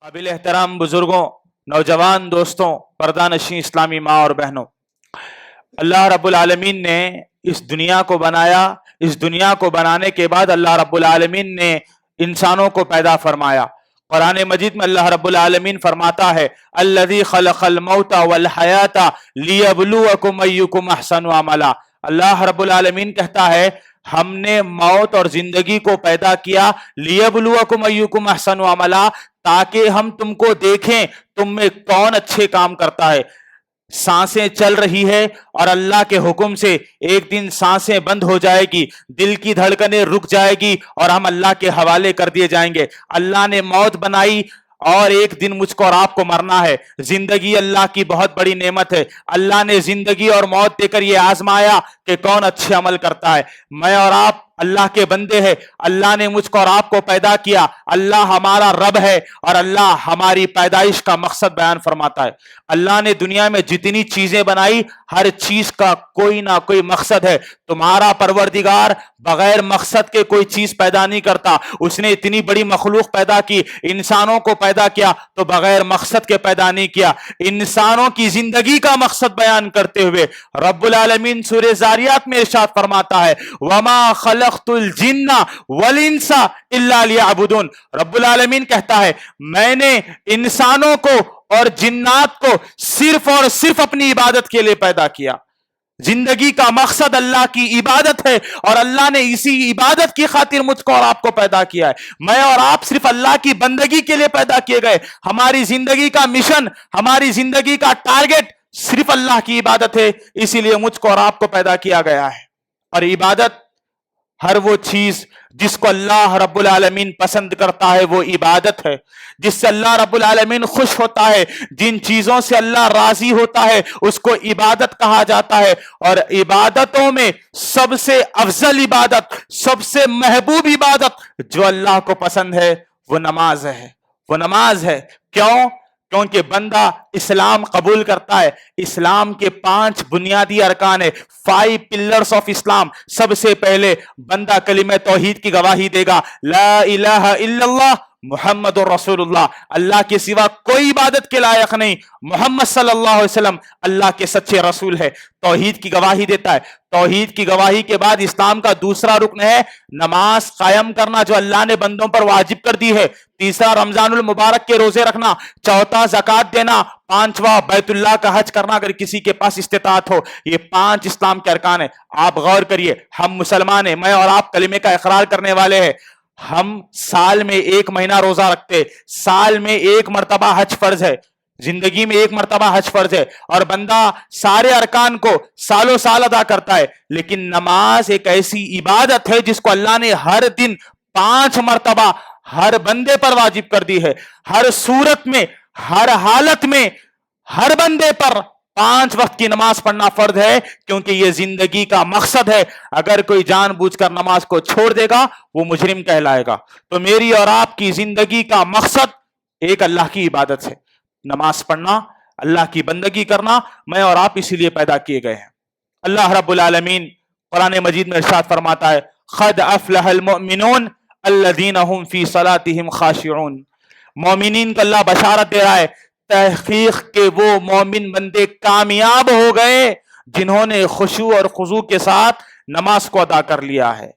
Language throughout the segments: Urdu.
قابل احترام بزرگوں، نوجوان دوستوں، پردہ نشین اسلامی ماں اور بہنوں، اللہ رب العالمین نے اس دنیا کو بنایا. اس دنیا کو بنانے کے بعد اللہ رب العالمین نے انسانوں کو پیدا فرمایا. قرآن مجید میں اللہ رب العالمین فرماتا ہے الذی خلق الموت والحیات لیبلوکم ایکم احسن عملا. اللہ رب العالمین کہتا ہے ہم نے موت اور زندگی کو پیدا کیا لیبلوکم ایکم احسن عملا، تاکہ ہم تم کو دیکھیں تم میں کون اچھے کام کرتا ہے. سانسیں چل رہی ہے اور اللہ کے حکم سے ایک دن سانسیں بند ہو جائے گی، دل کی دھڑکنیں رک جائے گی اور ہم اللہ کے حوالے کر دیے جائیں گے. اللہ نے موت بنائی اور ایک دن مجھ کو اور آپ کو مرنا ہے. زندگی اللہ کی بہت بڑی نعمت ہے. اللہ نے زندگی اور موت دے کر یہ آزمایا کہ کون اچھے عمل کرتا ہے. میں اور آپ اللہ کے بندے ہیں. اللہ نے مجھ کو اور آپ کو پیدا کیا. اللہ ہمارا رب ہے اور اللہ ہماری پیدائش کا مقصد بیان فرماتا ہے. اللہ نے دنیا میں جتنی چیزیں بنائی ہر چیز کا کوئی نہ کوئی مقصد ہے. تمہارا پروردگار بغیر مقصد کے کوئی چیز پیدا نہیں کرتا. اس نے اتنی بڑی مخلوق پیدا کی، انسانوں کو پیدا کیا تو بغیر مقصد کے پیدا نہیں کیا. انسانوں کی زندگی کا مقصد بیان کرتے ہوئے رب العالمین سورہ زاریات میں ارشاد فرماتا ہے وما خلقت الجن والانس الا لیعبدون. رب العالمین کہتا ہے میں نے انسانوں کو اور جنات کو صرف اور صرف اپنی عبادت کے لیے پیدا کیا. زندگی کا مقصد اللہ کی عبادت ہے اور اللہ نے اسی عبادت کی خاطر مجھ کو اور آپ کو پیدا کیا ہے. میں اور آپ صرف اللہ کی بندگی کے لیے پیدا کیے گئے. ہماری زندگی کا مشن، ہماری زندگی کا ٹارگٹ صرف اللہ کی عبادت ہے. اسی لیے مجھ کو اور آپ کو پیدا کیا گیا ہے. اور عبادت ہر وہ چیز جس کو اللہ رب العالمین پسند کرتا ہے وہ عبادت ہے. جس سے اللہ رب العالمین خوش ہوتا ہے، جن چیزوں سے اللہ راضی ہوتا ہے اس کو عبادت کہا جاتا ہے. اور عبادتوں میں سب سے افضل عبادت، سب سے محبوب عبادت جو اللہ کو پسند ہے وہ نماز ہے. وہ نماز ہے. کیوں؟ کیونکہ بندہ اسلام قبول کرتا ہے. اسلام کے 5 بنیادی ارکان ہے، 5 پلرز آف اسلام. سب سے پہلے بندہ کلمہ توحید کی گواہی دے گا، لا الہ الا اللہ محمد رسول اللہ، اللہ کے سوا کوئی عبادت کے لائق نہیں، محمد صلی اللہ علیہ وسلم اللہ کے سچے رسول ہے. توحید کی گواہی دیتا ہے. توحید کی گواہی کے بعد اسلام کا دوسرا رکن ہے نماز قائم کرنا جو اللہ نے بندوں پر واجب کر دی ہے. تیسرا رمضان المبارک کے روزے رکھنا. چوتھا زکوٰۃ دینا. پانچواں بیت اللہ کا حج کرنا اگر کسی کے پاس استطاعت ہو. یہ 5 اسلام کے ارکان ہیں. آپ غور کریے، ہم مسلمان ہیں، میں اور آپ کلمے کا اقرار کرنے والے ہیں. ہم سال میں 1 مہینہ روزہ رکھتے، سال میں 1 مرتبہ حج فرض ہے، زندگی میں 1 مرتبہ حج فرض ہے، اور بندہ سارے ارکان کو سالوں سال ادا کرتا ہے. لیکن نماز ایک ایسی عبادت ہے جس کو اللہ نے ہر دن 5 مرتبہ ہر بندے پر واجب کر دی ہے. ہر صورت میں، ہر حالت میں ہر بندے پر 5 وقت کی نماز پڑھنا فرض ہے، کیونکہ یہ زندگی کا مقصد ہے. اگر کوئی جان بوجھ کر نماز کو چھوڑ دے گا وہ مجرم کہلائے گا. تو میری اور آپ کی زندگی کا مقصد ایک اللہ کی عبادت ہے، نماز پڑھنا، اللہ کی بندگی کرنا. میں اور آپ اسی لیے پیدا کیے گئے ہیں. اللہ رب العالمین قرآن مجید میں ارشاد فرماتا ہے قد افلح المؤمنون الذین هم فی صلاتهم خاشعون. مومنین کو اللہ بشارت دے رہا ہے تحقیق کہ وہ مومن بندے کامیاب ہو گئے جنہوں نے خشوع اور خضوع کے ساتھ نماز کو ادا کر لیا ہے.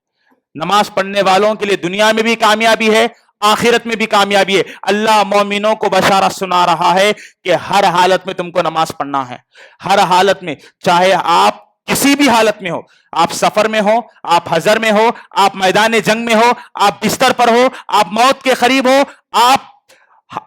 نماز پڑھنے والوں کے لیے دنیا میں بھی کامیابی ہے، آخرت میں بھی کامیابی ہے. اللہ مومنوں کو بشارت سنا رہا ہے کہ ہر حالت میں تم کو نماز پڑھنا ہے. ہر حالت میں، چاہے آپ کسی بھی حالت میں ہو، آپ سفر میں ہو، آپ حضر میں ہو، آپ میدان جنگ میں ہو، آپ بستر پر ہو، آپ موت کے قریب ہو، آپ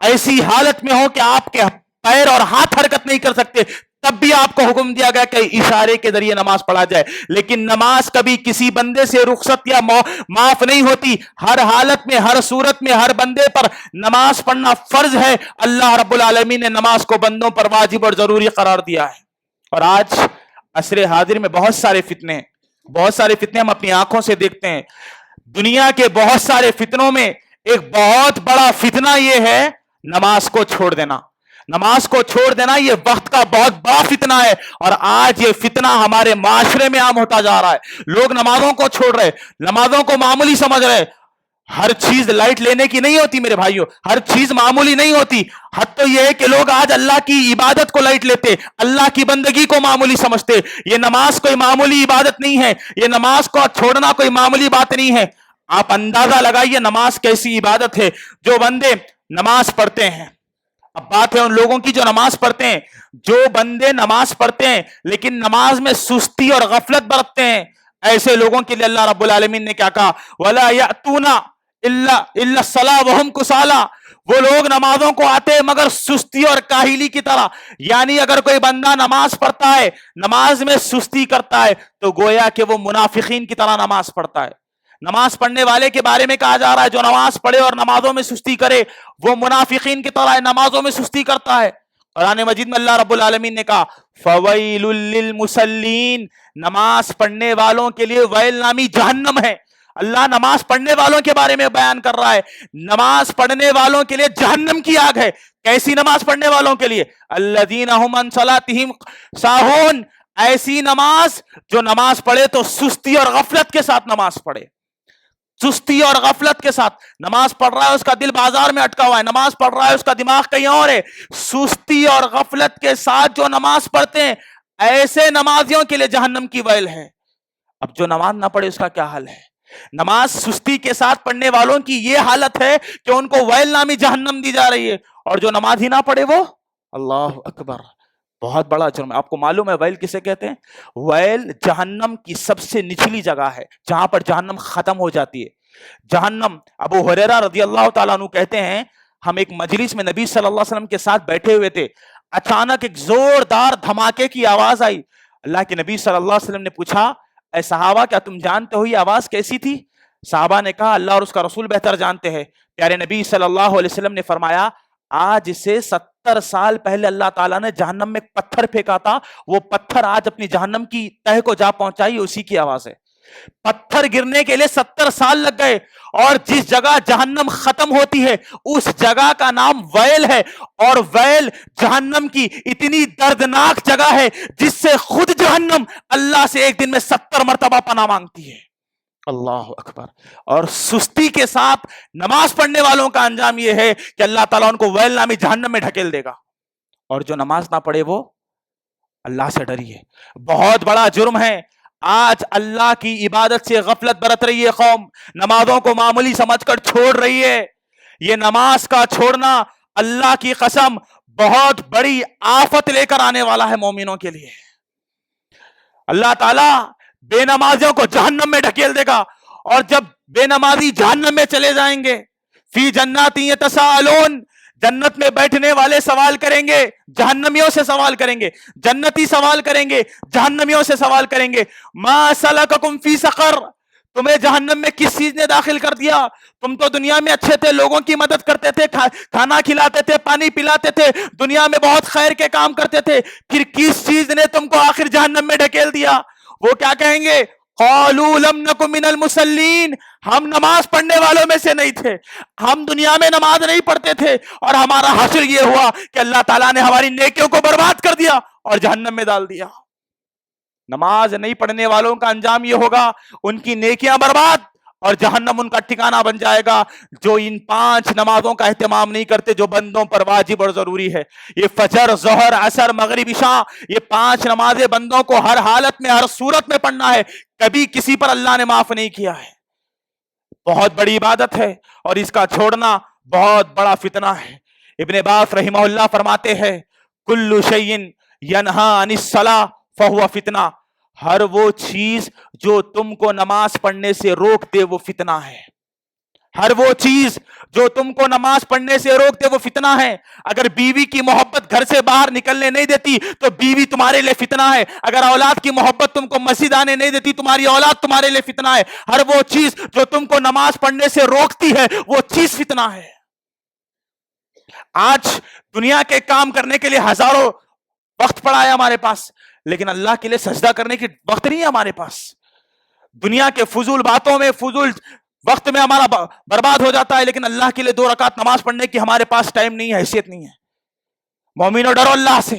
ایسی حالت میں ہو کہ آپ کے پیر اور ہاتھ حرکت نہیں کر سکتے، تب بھی آپ کو حکم دیا گیا کہ اشارے کے ذریعے نماز پڑھا جائے. لیکن نماز کبھی کسی بندے سے رخصت یا معاف نہیں ہوتی. ہر حالت میں، ہر صورت میں ہر بندے پر نماز پڑھنا فرض ہے. اللہ رب العالمین نے نماز کو بندوں پر واجب اور ضروری قرار دیا ہے. اور آج عصر حاضر میں بہت سارے فتنے ہیں، بہت سارے فتنے ہم اپنی آنکھوں سے دیکھتے ہیں. دنیا کے بہت سارے فتنوں میں ایک بہت بڑا فتنہ یہ ہے نماز کو چھوڑ دینا. نماز کو چھوڑ دینا یہ وقت کا بہت بڑا فتنہ ہے. اور آج یہ فتنہ ہمارے معاشرے میں عام ہوتا جا رہا ہے. لوگ نمازوں کو چھوڑ رہے، نمازوں کو معمولی سمجھ رہے. ہر چیز لائٹ لینے کی نہیں ہوتی میرے بھائیوں، ہر چیز معمولی نہیں ہوتی. حد تو یہ ہے کہ لوگ آج اللہ کی عبادت کو لائٹ لیتے، اللہ کی بندگی کو معمولی سمجھتے. یہ نماز کوئی معمولی عبادت نہیں ہے، یہ نماز کو چھوڑنا کوئی معمولی بات نہیں ہے. آپ اندازہ لگائیے نماز کیسی عبادت ہے. جو بندے نماز پڑھتے ہیں، اب بات ہے ان لوگوں کی جو نماز پڑھتے ہیں، جو بندے نماز پڑھتے ہیں لیکن نماز میں سستی اور غفلت برتتے ہیں، ایسے لوگوں کے لیے اللہ رب العالمین نے کیا کہا؟ وَلَا يَأْتُونَ إِلَّا الصَّلَاةَ وَهُمْ كُسَالَىٰ. وہ لوگ نمازوں کو آتے مگر سستی اور کاہلی کی طرح. یعنی اگر کوئی بندہ نماز پڑھتا ہے، نماز میں سستی کرتا ہے، تو گویا کہ وہ منافقین کی طرح نماز پڑھتا ہے. نماز پڑھنے والے کے بارے میں کہا جا رہا ہے جو نماز پڑھے اور نمازوں میں سستی کرے وہ منافقین کی طرح نمازوں میں سستی کرتا ہے. قرآن مجید میں اللہ رب العالمین نے کہا فَوَيْلٌ لِّلْمُصَلِّينَ. نماز پڑھنے والوں کے لیے ویل نامی جہنم ہے. اللہ نماز پڑھنے والوں کے بارے میں بیان کر رہا ہے، نماز پڑھنے والوں کے لیے جہنم کی آگ ہے. کیسی نماز پڑھنے والوں کے لیے؟ الذین هم عن صلاتهم ساہون. ایسی نماز جو نماز پڑھے تو سستی اور غفلت کے ساتھ نماز پڑھے. سستی اور غفلت کے ساتھ نماز پڑھ رہا ہے، اس کا دل بازار میں اٹکا ہوا ہے، نماز پڑھ رہا ہے اس کا دماغ کہیں اور ہے. سستی اور غفلت کے ساتھ جو نماز پڑھتے ہیں ایسے نمازیوں کے لیے جہنم کی ویل ہے. اب جو نماز نہ پڑھے اس کا کیا حال ہے؟ نماز سستی کے ساتھ پڑھنے والوں کی یہ حالت ہے کہ ان کو ویل نامی جہنم دی جا رہی ہے، اور جو نماز ہی نہ پڑھے وہ اللہ اکبر بہت بڑا جرم ہے. آپ کو معلوم ہے ویل کسے کہتے ہیں؟ ویل جہنم کی سب سے نچلی جگہ ہے جہاں پر جہنم ختم ہو جاتی ہے. جہنم، ابو ہریرہ رضی اللہ تعالیٰ عنہ کہتے ہیں ہم ایک مجلس میں نبی صلی اللہ علیہ وسلم کے ساتھ بیٹھے ہوئے تھے، اچانک ایک زوردار دھماکے کی آواز آئی. اللہ کے نبی صلی اللہ علیہ وسلم نے پوچھا اے صحابہ کیا تم جانتے ہو یہ آواز کیسی تھی؟ صحابہ نے کہا اللہ اور اس کا رسول بہتر جانتے ہیں. پیارے نبی صلی اللہ علیہ وسلم نے فرمایا آج سے 70 سال پہلے اللہ تعالیٰ نے جہنم میں پتھر پھینکا تھا، وہ پتھر آج اپنی جہنم کی تہہ کو جا پہنچائی، اسی کی آواز ہے. پتھر گرنے کے لیے 70 سال لگ گئے، اور جس جگہ جہنم ختم ہوتی ہے اس جگہ کا نام ویل ہے. اور ویل جہنم کی اتنی دردناک جگہ ہے جس سے خود جہنم اللہ سے ایک دن میں 70 مرتبہ پناہ مانگتی ہے. اللہ اکبر. اور سستی کے ساتھ نماز پڑھنے والوں کا انجام یہ ہے کہ اللہ تعالیٰ ان کو ویل نامی جہنم میں ڈھکیل دے گا. اور جو نماز نہ پڑھے وہ اللہ سے ڈریے، بہت بڑا جرم ہے. آج اللہ کی عبادت سے غفلت برت رہی ہے قوم، نمازوں کو معمولی سمجھ کر چھوڑ رہی ہے. یہ نماز کا چھوڑنا اللہ کی قسم بہت بڑی آفت لے کر آنے والا ہے مومنوں کے لیے. اللہ تعالیٰ بے نمازیوں کو جہنم میں ڈھکیل دے گا، اور جب بے نمازی جہنم میں چلے جائیں گے فی جنات یتساءلون، جنت میں بیٹھنے والے سوال کریں گے، جہنمیوں سے سوال کریں گے، جنتی سوال کریں گے، جہنمیوں سے سوال کریں گے ما سلککم فی سقر، تمہیں جہنم میں کس چیز نے داخل کر دیا؟ تم تو دنیا میں اچھے تھے، لوگوں کی مدد کرتے تھے، کھانا کھلاتے تھے، پانی پلاتے تھے، دنیا میں بہت خیر کے کام کرتے تھے، پھر کس چیز نے تم کو آخر جہنم میں ڈھکیل دیا؟ وہ کیا کہیں گے؟ قالوا لم نک من المصلین، ہم نماز پڑھنے والوں میں سے نہیں تھے، ہم دنیا میں نماز نہیں پڑھتے تھے، اور ہمارا حشر یہ ہوا کہ اللہ تعالیٰ نے ہماری نیکیوں کو برباد کر دیا اور جہنم میں ڈال دیا. نماز نہیں پڑھنے والوں کا انجام یہ ہوگا ان کی نیکیاں برباد اور جہنم ان کا ٹھکانہ بن جائے گا. جو ان 5 نمازوں کا اہتمام نہیں کرتے جو بندوں پر واجب اور ضروری ہے، یہ فجر، ظہر، عصر، مغرب، عشاء، یہ 5 نمازیں بندوں کو ہر حالت میں ہر صورت میں پڑھنا ہے، کبھی کسی پر اللہ نے معاف نہیں کیا ہے. بہت بڑی عبادت ہے اور اس کا چھوڑنا بہت بڑا فتنہ ہے. ابن عباس رحمہ اللہ فرماتے ہیں کل شیء ینہا عن الصلاۃ فہو فتنہ، ہر وہ چیز جو تم کو نماز پڑھنے سے روک دے وہ فتنہ ہے. ہر وہ چیز جو تم کو نماز پڑھنے سے روک دے وہ فتنہ ہے. اگر بیوی کی محبت گھر سے باہر نکلنے نہیں دیتی تو بیوی تمہارے لیے فتنہ ہے. اگر اولاد کی محبت تم کو مسجد آنے نہیں دیتی تمہاری اولاد تمہارے لیے فتنہ ہے. ہر وہ چیز جو تم کو نماز پڑھنے سے روکتی ہے وہ چیز فتنہ ہے. آج دنیا کے کام کرنے کے لیے ہزاروں وقت پڑا ہے ہمارے پاس، لیکن اللہ کے لیے سجدہ کرنے کی وقت نہیں ہے ہمارے پاس. دنیا کے فضول باتوں میں، فضول وقت میں ہمارا برباد ہو جاتا ہے، لیکن اللہ کے لیے 2 رکعت نماز پڑھنے کی ہمارے پاس ٹائم نہیں ہے، حیثیت نہیں ہے. مومنوں ڈرو اللہ سے،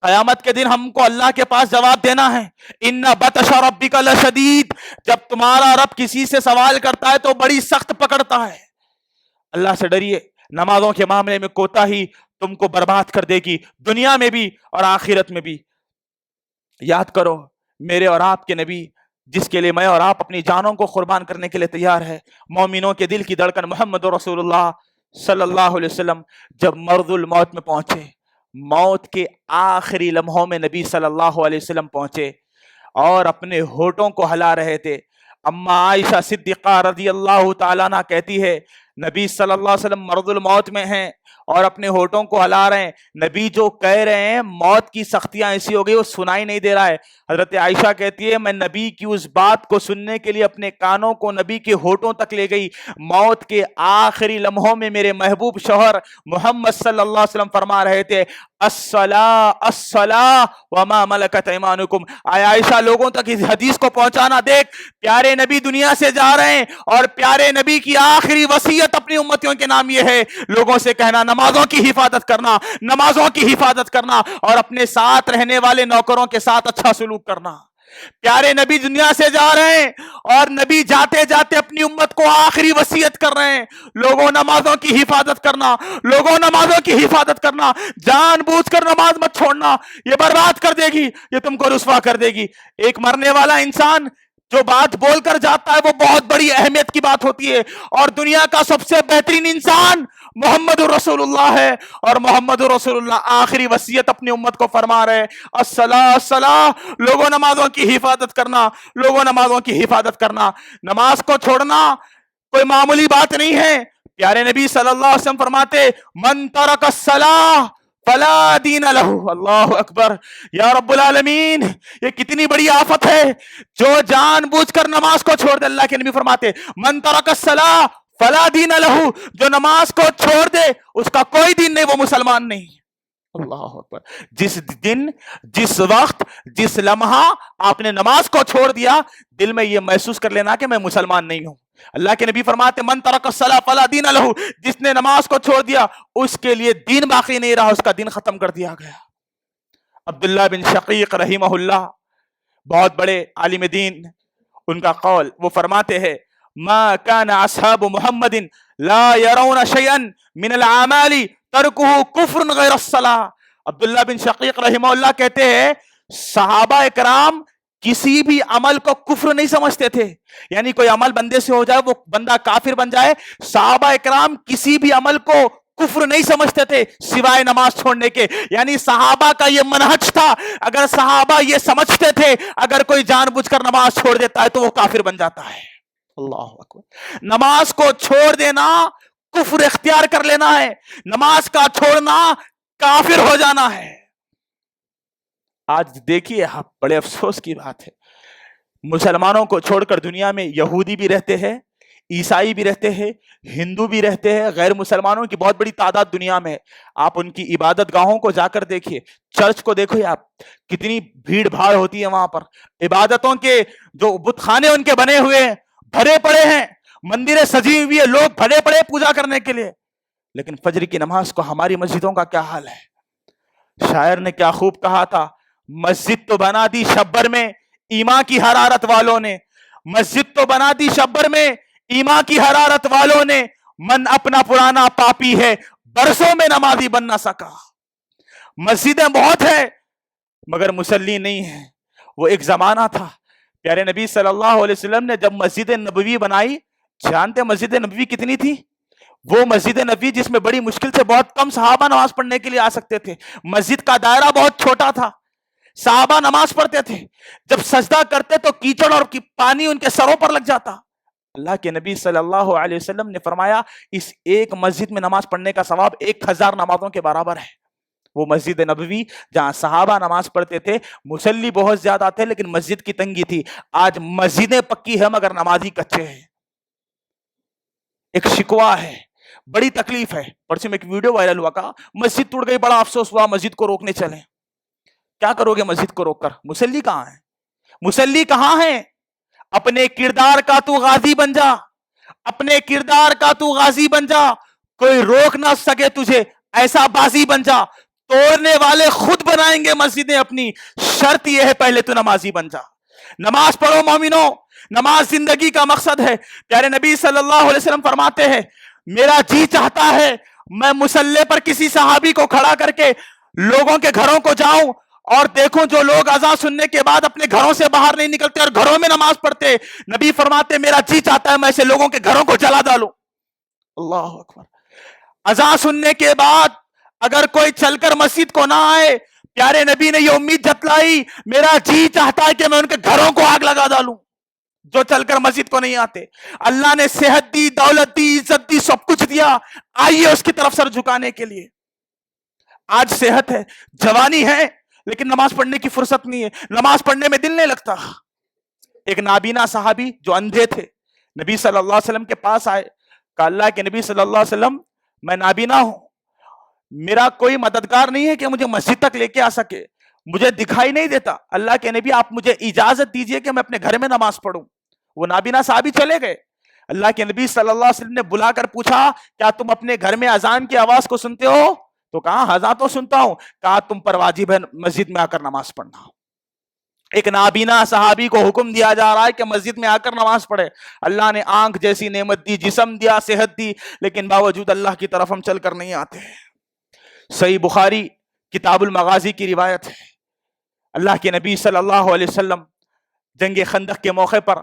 قیامت کے دن ہم کو اللہ کے پاس جواب دینا ہے. ان بطش ربک لشدید، جب تمہارا رب کسی سے سوال کرتا ہے تو بڑی سخت پکڑتا ہے. اللہ سے ڈریے. نمازوں کے معاملے میں کوتاہی تم کو برباد کر دے گی، دنیا میں بھی اور آخرت میں بھی. یاد کرو میرے اور آپ کے نبی جس کے لیے میں اور آپ اپنی جانوں کو قربان کرنے کے لیے تیار ہے، مومنوں کے دل کی دھڑکن محمد رسول اللہ صلی اللہ علیہ وسلم جب مرض الموت میں پہنچے، موت کے آخری لمحوں میں نبی صلی اللہ علیہ وسلم پہنچے اور اپنے ہونٹوں کو ہلا رہے تھے. اما عائشہ صدیقہ رضی اللہ تعالیٰ عنہ کہتی ہے نبی صلی اللہ علیہ وسلم مرض الموت میں ہیں اور اپنے ہونٹوں کو ہلا رہے ہیں. نبی جو کہہ رہے ہیں موت کی سختیاں ایسی ہو گئی وہ سنائی نہیں دے رہا ہے. حضرت عائشہ کہتی ہے میں نبی کی اس بات کو سننے کے لیے اپنے کانوں کو نبی کے ہونٹوں تک لے گئی. موت کے آخری لمحوں میں میرے محبوب شوہر محمد صلی اللہ علیہ وسلم فرما رہے تھے الصلاۃ الصلاۃ وما ملکت ایمانکم. عائشہ لوگوں تک اس حدیث کو پہنچانا. دیکھ پیارے نبی دنیا سے جا رہے ہیں اور پیارے نبی کی آخری وصیت اپنی امتیوں کے نام یہ ہے لوگوں سے کہنا نمازوں کی حفاظت کرنا، نمازوں کی حفاظت کرنا اور اپنے ساتھ رہنے والے نوکروں کے ساتھ اچھا سلوک کرنا. پیارے نبی دنیا سے جا رہے ہیں اور نبی جاتے جاتے اپنی امت کو آخری وصیت کر رہے ہیں لوگوں نمازوں کی حفاظت کرنا، لوگوں نمازوں کی حفاظت کرنا. جان بوجھ کر نماز مت چھوڑنا، یہ برباد کر دے گی، یہ تم کو رسوا کر دے گی. ایک مرنے والا انسان جو بات بول کر جاتا ہے وہ بہت بڑی اہمیت کی بات ہوتی ہے اور دنیا کا سب سے بہترین انسان محمد رسول اللہ ہے اور محمد رسول اللہ آخری وصیت اپنی امت کو فرما رہے الصلاۃ الصلاۃ. لوگوں نمازوں کی حفاظت کرنا، لوگوں نمازوں کی حفاظت کرنا. نماز کو چھوڑنا کوئی معمولی بات نہیں ہے. پیارے نبی صلی اللہ علیہ وسلم فرماتے من ترک الصلاۃ فلا دین لہ. اللہ اکبر. یا رب العالمین یہ کتنی بڑی آفت ہے جو جان بوجھ کر نماز کو چھوڑ دے. اللہ کے نبی فرماتے من ترک الصلاۃ فلا دین لہ، جو نماز کو چھوڑ دے اس کا کوئی دین نہیں، وہ مسلمان نہیں. اللہ اکبر. جس دن، جس وقت، جس لمحہ آپ نے نماز کو چھوڑ دیا دل میں یہ محسوس کر لینا کہ میں مسلمان نہیں ہوں. اللہ کے نبی فرماتے من ترک الصلاۃ فلا دین لہ، جس نے نماز کو چھوڑ دیا اس کے لیے دین باقی نہیں رہا، اس کا دین ختم کر دیا گیا. عبداللہ بن شقیق رحمہ اللہ بہت بڑے عالم دین، ان کا قول وہ فرماتے ہیں ما كان اصحاب محمد لا يرون شيئا من الاعمال تركه كفر غير الصلاة. عبداللہ بن شقیق رحمہ اللہ کہتے ہیں صحابہ اکرام کسی بھی عمل کو کفر نہیں سمجھتے تھے، یعنی کوئی عمل بندے سے ہو جائے وہ بندہ کافر بن جائے. صحابہ اکرام کسی بھی عمل کو کفر نہیں سمجھتے تھے سوائے نماز چھوڑنے کے. یعنی صحابہ کا یہ منہج تھا، اگر صحابہ یہ سمجھتے تھے اگر کوئی جان بوجھ کر نماز چھوڑ دیتا ہے تو وہ کافر بن جاتا ہے. اللہ اکبر. نماز کو چھوڑ دینا کفر اختیار کر لینا ہے، نماز کا چھوڑنا کافر ہو جانا ہے. آج دیکھیے بڑے افسوس کی بات ہے مسلمانوں کو چھوڑ کر دنیا میں یہودی بھی رہتے ہیں، عیسائی بھی رہتے ہیں، ہندو بھی رہتے ہیں، غیر مسلمانوں کی بہت بڑی تعداد دنیا میں. آپ ان کی عبادت گاہوں کو جا کر دیکھیے، چرچ کو دیکھو آپ کتنی بھیڑ بھاڑ ہوتی ہے وہاں پر. عبادتوں کے جو بت خانے ان کے بنے ہوئے ہیں بھرے پڑے ہیں، مندریں سجی ہوئی ہے، لوگ بھرے پڑے پوجا کرنے کے لیے. لیکن فجر کی نماز کو ہماری مسجدوں کا کیا حال ہے؟ شاعر نے کیا خوب کہا تھا مسجد تو بنا دی شبر میں ایمان کی حرارت والوں نے، مسجد تو بنا دی شبر میں ایمان کی حرارت والوں نے، من اپنا پرانا پاپی ہے برسوں میں نمازی بن نہ سکا. مسجدیں بہت ہیں مگر مصلی نہیں ہیں. وہ ایک زمانہ تھا پیارے نبی صلی اللہ علیہ وسلم نے جب مسجد نبوی بنائی، جانتے مسجد نبوی کتنی تھی؟ وہ مسجد نبوی جس میں بڑی مشکل سے بہت کم صحابہ نماز پڑھنے کے لیے آ سکتے تھے. مسجد کا دائرہ بہت چھوٹا تھا، صحابہ نماز پڑھتے تھے، جب سجدہ کرتے تو کیچڑ اور پانی ان کے سروں پر لگ جاتا. اللہ کے نبی صلی اللہ علیہ وسلم نے فرمایا اس ایک مسجد میں نماز پڑھنے کا ثواب 1000 نمازوں کے برابر ہے. وہ مسجد نبوی جہاں صحابہ نماز پڑھتے تھے، مصلی بہت زیادہ تھے لیکن مسجد کی تنگی تھی. آج مسجدیں پکی ہے مگر نمازی کچے ہیں. ایک شکوا ہے، بڑی تکلیف ہے. پرسوں میں ایک ویڈیو وائرل ہوا، کہا مسجد ٹوٹ گئی، بڑا افسوس ہوا، مسجد کو روکنے چلیں. کیا کرو گے مسجد کو روک کر؟ مصلی کہاں ہے؟ مصلی کہاں ہے؟ اپنے کردار کا تو غازی بن جا، اپنے کردار کا تو غازی بن جا، کوئی روک نہ سکے تجھے ایسا بازی بن جا. توڑنے والے خود بنائیں گے مسجدیں اپنی. شرط یہ ہے پہلے تو نمازی بن جا. نماز پڑھو مومنو, نماز زندگی کا مقصد ہے. پیارے نبی صلی اللہ علیہ وسلم فرماتے ہیں میرا جی چاہتا ہے میں مصلی پر کسی صحابی کو کھڑا کر کے لوگوں کے گھروں کو جاؤں اور دیکھوں جو لوگ اذان سننے کے بعد اپنے گھروں سے باہر نہیں نکلتے اور گھروں میں نماز پڑھتے. نبی فرماتے میرا جی چاہتا ہے میں ایسے لوگوں کے گھروں کو جلا ڈالوں. اللہ اکبر. اذان سننے کے بعد اگر کوئی چل کر مسجد کو نہ آئے, پیارے نبی نے یہ امید جتلائی میرا جی چاہتا ہے کہ میں ان کے گھروں کو آگ لگا ڈالوں جو چل کر مسجد کو نہیں آتے. اللہ نے صحت دی, دولت دی, عزت دی, سب کچھ دیا, آئیے اس کی طرف سر جھکانے کے لیے. آج صحت ہے, جوانی ہے, لیکن نماز پڑھنے کی فرصت نہیں ہے, نماز پڑھنے میں دل نہیں لگتا. ایک نابینا صحابی جو اندھے تھے نبی صلی اللہ علیہ وسلم کے پاس آئے, کہا اللہ کے نبی صلی اللہ علیہ وسلم میں نابینا ہوں, میرا کوئی مددگار نہیں ہے کہ مجھے مسجد تک لے کے آ سکے, مجھے دکھائی نہیں دیتا, اللہ کے نبی آپ مجھے اجازت دیجئے کہ میں اپنے گھر میں نماز پڑھوں. وہ نابینا صحابی چلے گئے. اللہ کے نبی صلی اللہ علیہ وسلم نے بلا کر پوچھا کیا تم اپنے گھر میں اذان کی آواز کو سنتے ہو؟ تو کہا اذان تو سنتا ہوں. کہا تم پر واجب ہے مسجد میں آ کر نماز پڑھنا. ایک نابینا صحابی کو حکم دیا جا رہا ہے کہ مسجد میں آ کر نماز پڑھے. اللہ نے آنکھ جیسی نعمت دی, جسم دیا, صحت دی, لیکن باوجود اللہ کی طرف ہم چل کر نہیں آتے. صحیح بخاری کتاب المغازی کی روایت ہے, اللہ کے نبی صلی اللہ علیہ وسلم جنگ خندق کے موقع پر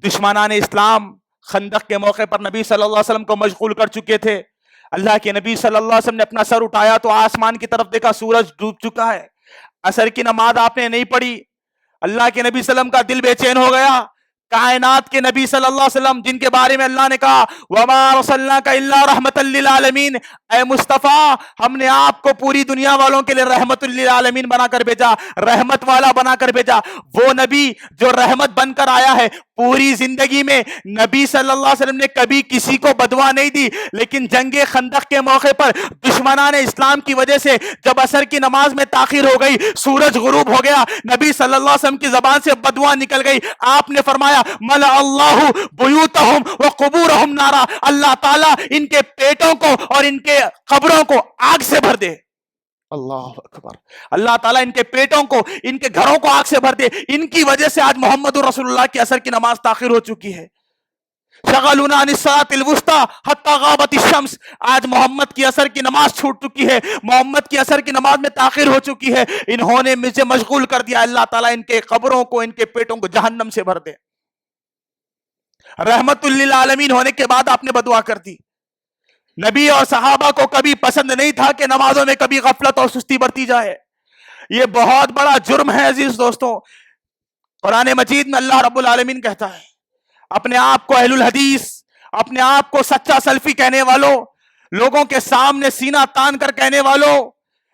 دشمنان اسلام خندق کے موقع پر نبی صلی اللہ علیہ وسلم کو مشغول کر چکے تھے. اللہ کے نبی صلی اللہ علیہ وسلم نے اپنا سر اٹھایا تو آسمان کی طرف دیکھا, سورج ڈوب چکا ہے. عصر کی نماز آپ نے نہیں پڑھی. اللہ کے نبی صلی اللہ علیہ وسلم کا دل بے چین ہو گیا. کائنات کے نبی صلی اللہ علیہ وسلم جن کے بارے میں اللہ نے کہا وَمَا أَرْسَلْنَاكَ إِلَّا رَحْمَةً لِّلْعَالَمِينَ, اے مصطفیٰ ہم نے آپ کو پوری دنیا والوں کے لیے رحمت للعالمین بنا کر بھیجا, رحمت والا بنا کر بھیجا. وہ نبی جو رحمت بن کر آیا ہے, پوری زندگی میں نبی صلی اللہ علیہ وسلم نے کبھی کسی کو بدوا نہیں دی, لیکن جنگ خندق کے موقع پر دشمنان اسلام کی وجہ سے جب عصر کی نماز میں تاخیر ہو گئی, سورج غروب ہو گیا, نبی صلی اللہ علیہ وسلم کی زبان سے بدوا نکل گئی. آپ نے فرمایا ملأ اللہ بیوتہم وقبورہم نارا, اللہ تعالیٰ ان کے پیٹوں کو اور ان کے قبروں کو آگ سے بھر دے. اللہ اکبر. اللہ تعالیٰ ان کے پیٹوں کو, ان کے گھروں کو آگ سے بھر دے. ان کی وجہ سے آج محمد رسول اللہ کی عصر کی نماز تاخیر ہو چکی ہے. شغلونا عن الصلاۃ الوسطی حتی غابت الشمس, آج محمد کی عصر کی نماز چھوٹ چکی ہے, محمد کی عصر کی نماز میں تاخیر ہو چکی ہے. انہوں نے مجھے مشغول کر دیا. اللہ تعالیٰ ان کے قبروں کو, ان کے پیٹوں کو جہنم سے بھر دے. رحمت للعالمین ہونے کے بعد آپ نے بدعا کر دی. نبی اور صحابہ کو کبھی پسند نہیں تھا کہ نمازوں میں کبھی غفلت اور سستی برتی جائے. یہ بہت بڑا جرم ہے عزیز دوستوں. قرآن مجید میں اللہ رب العالمین کہتا ہے اپنے آپ کو اہل الحدیث, اپنے آپ کو سچا سلفی کہنے والوں, لوگوں کے سامنے سینہ تان کر کہنے والوں,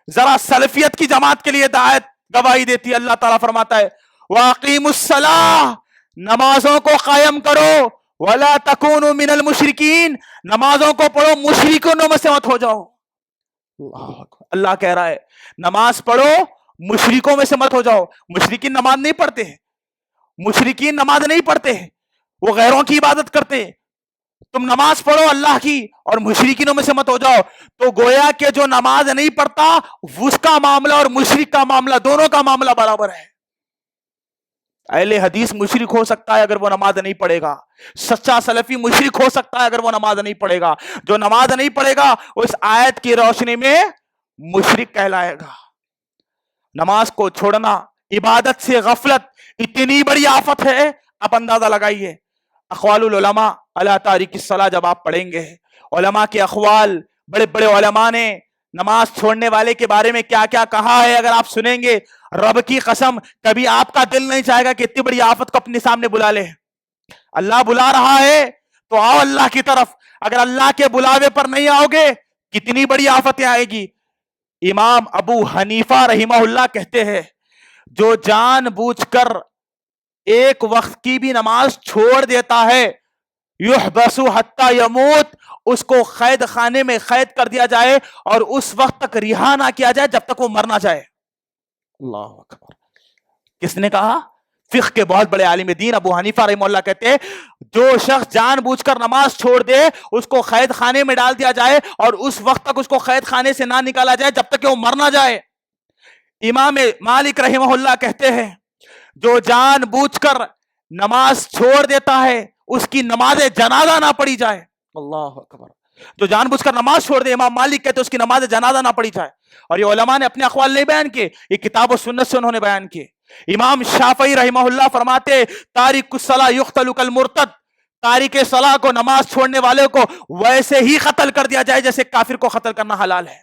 ذرا سلفیت کی جماعت کے لیے دعایت گواہی دیتی ہے. اللہ تعالیٰ فرماتا ہے وَأَقِيمُوا الصَّلَاةَ, نمازوں کو قائم کرو, وَلَا تَكُونُوا مِنَ الْمُشْرِكِينَ, نمازوں کو پڑھو مشرکوں میں سے مت ہو جاؤ. اللہ کہہ رہا ہے نماز پڑھو مشرکوں میں سے مت ہو جاؤ. مشرکین نماز نہیں پڑھتے ہیں, مشرکین نماز نہیں پڑھتے ہیں, وہ غیروں کی عبادت کرتے ہیں. تم نماز پڑھو اللہ کی اور مشرکینوں میں سے مت ہو جاؤ. تو گویا کہ جو نماز نہیں پڑھتا اس کا معاملہ اور مشرک کا معاملہ دونوں کا معاملہ برابر ہے. اہل حدیث مشرک ہو سکتا ہے اگر وہ نماز نہیں پڑھے گا, سچا سلفی مشرک ہو سکتا ہے اگر وہ نماز نہیں پڑھے گا. جو نماز نہیں پڑھے گا اس آیت کی روشنی میں مشرک کہلائے گا. نماز کو چھوڑنا, عبادت سے غفلت اتنی بڑی آفت ہے, آپ اندازہ لگائیے. اقوال العلماء علی تارک الصلاۃ جب آپ پڑھیں گے, علماء کے اقوال, بڑے بڑے علماء نے نماز چھوڑنے والے کے بارے میں کیا کیا کہا ہے اگر آپ سنیں گے, رب کی قسم کبھی آپ کا دل نہیں چاہے گا کہ اتنی بڑی آفت کو اپنے سامنے بلا لے. اللہ بلا رہا ہے تو آؤ اللہ کی طرف. اگر اللہ کے بلاوے پر نہیں آؤ گے کتنی بڑی آفتیں آئے گی. امام ابو حنیفہ رحمہ اللہ کہتے ہیں جو جان بوجھ کر ایک وقت کی بھی نماز چھوڑ دیتا ہے یحبس حتی یموت, اس کو قید خانے میں قید کر دیا جائے اور اس وقت تک رہا نہ کیا جائے جب تک وہ مر نہ جائے. اللہ اکبر. کس نے کہا؟ فقہ کے بہت بڑے عالم دین ابو حنیفہ رحمہ اللہ کہتے ہیں جو شخص جان بوجھ کر نماز چھوڑ دے اس کو قید خانے میں ڈال دیا جائے اور اس وقت تک اس کو قید خانے سے نہ نکالا جائے جب تک کہ وہ مر نہ جائے۔ امام مالک رحمہ اللہ کہتے ہیں جو جان بوجھ کر نماز چھوڑ دیتا ہے اس کی نماز جنازہ نہ پڑھی جائے۔ اللہ اکبر، جو جان بوجھ کر نماز چھوڑ دے امام مالک کہتے ہیں اس کی نماز جنازہ نہ پڑھی جائے۔ اور یہ علماء نے اپنے اقوال نہیں بیان کیے، یہ کتاب و سنت سے انہوں نے بیان کیے۔ امام شافعی رحمہ اللہ فرماتے تارک الصلاۃ یقتل کالمرتد، تارک صلاح کو، نماز چھوڑنے والے کو ویسے ہی قتل کر دیا جائے جیسے کافر کو قتل کرنا حلال ہے۔